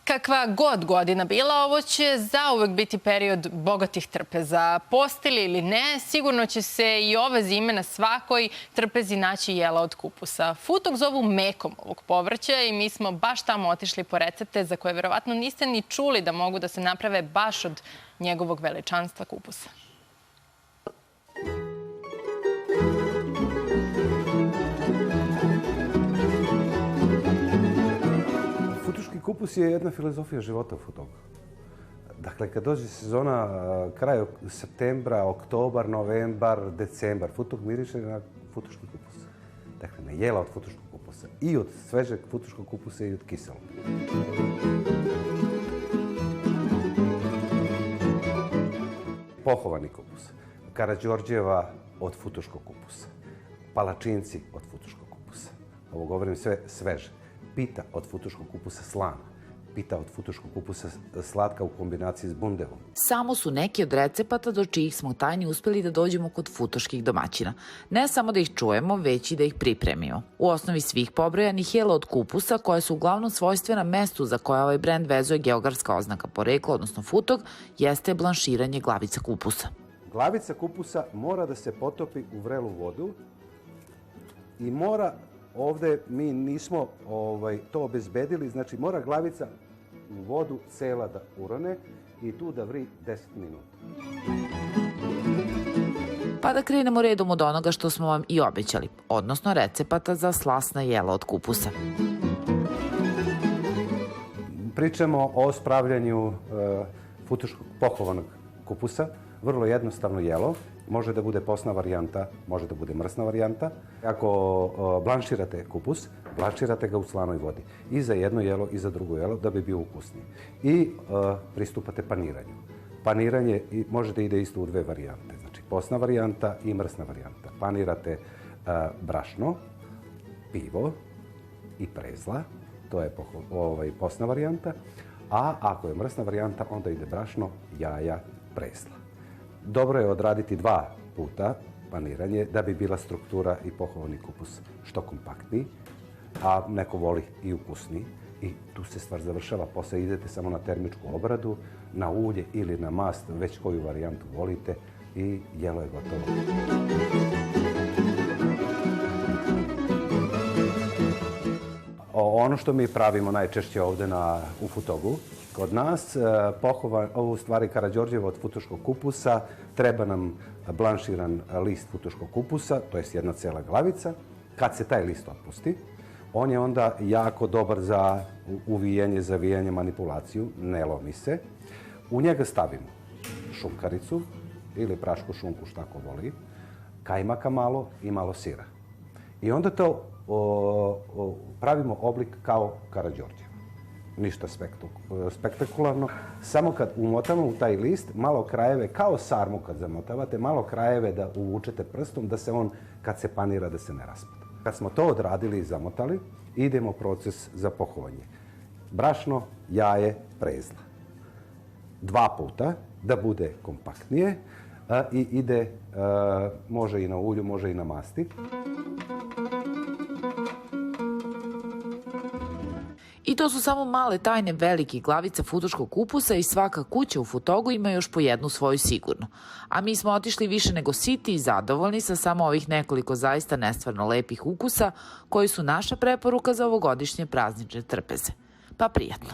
Kakva god godina bila, ovo će zauvek biti period bogatih trpeza. Postili ili ne, sigurno će se i ove zime na svakoj trpezi naći jela od kupusa. Futog zovu mekom ovog povrća i mi smo baš tamo otišli po recepte za koje verovatno niste ni čuli da mogu da se naprave baš od njegovog veličanstva kupusa. Futuški kupus je jedna filozofija života u Futogu. Dakle, kad dođe sezona, kraj septembra, oktobar, novembar, decembar, Futog miriše na futuški kupus. Dakle, na jela od futuškog kupusa. I od svežeg futuškog kupusa i od kiselog. Pohovani kupus. Karađorđeva od futuškog kupusa. Palačinci od futuškog kupusa. Ovo govorim sve sveže. Pita od futuškog kupusa slana, pita od futuškog kupusa slatka u kombinaciji s bundevom. Samo su neki od recepata do čijih smo tajni uspeli da dođemo kod futoških domaćina. Ne samo da ih čujemo, već i da ih pripremimo. U osnovi svih pobrojanih jela od kupusa, koja su uglavnom svojstvena mestu za koje ovaj brend vezuje geografska oznaka porekla, odnosno futog, jeste blanširanje glavica kupusa. Glavica kupusa mora da se potopi u vrelu vodu i mora, ovde mi nismo to obezbedili, znači mora glavica u vodu cela da urone i tu da vri 10 minuta. Pa da krenemo redom od onoga što smo vam i obećali, odnosno recepata za slasna jela od kupusa. Pričamo o spravljanju futuškog pohovanog kupusa. Vrlo jednostavno jelo. Može da bude posna varijanta, može da bude mrsna varijanta. Ako blanširate kupus, blanširate ga u slanoj vodi. I za jedno jelo i za drugo jelo da bi bio ukusniji. I pristupate paniranju. Paniranje može da ide isto u dve varijante. Znači posna varijanta i mrsna varijanta. Panirate brašno, pivo i prezla. To je posna varijanta. A ako je mrsna varijanta, onda ide brašno, jaja, prezla. Dobro je odraditi 2 puta paniranje da bi bila struktura i pohovani kupus što kompaktniji, a neko voli i ukusniji. I tu se stvar završava. Posle idete samo na termičku obradu, na ulje ili na mast, već koju varijantu volite i jelo je gotovo. Ono što mi pravimo najčešće ovde u Futogu, kod nas, u stvari Karađorđeva od futuškog kupusa, treba nam blanširan list futuškog kupusa, to je jedna cela glavica. Kad se taj list otpusti, on je onda jako dobar za uvijenje, zavijanje, manipulaciju, ne lomi se. U njega stavimo šunkaricu ili prašku šunku, šta ko voli, kajmaka malo i malo sira. I onda to pravimo oblik kao Karađorđeva. Ništa spektakularno, samo kad umotamo u taj list, malo krajeve, kao sarmu kad zamotavate, malo krajeve da uvučete prstom, da se on, kad se panira, da se ne raspada. Kad smo to odradili i zamotali, idemo u proces za pohovanje. Brašno, jaje, prezla. 2 puta, da bude kompaktnije i ide, može i na ulju, može i na masti. I to su samo male tajne velikih glavica futuškog kupusa i svaka kuća u Futogu ima još po jednu svoju sigurno. A mi smo otišli više nego siti i zadovoljni sa samo ovih nekoliko zaista nestvarno lepih ukusa koji su naša preporuka za ovogodišnje praznične trpeze. Pa prijatno!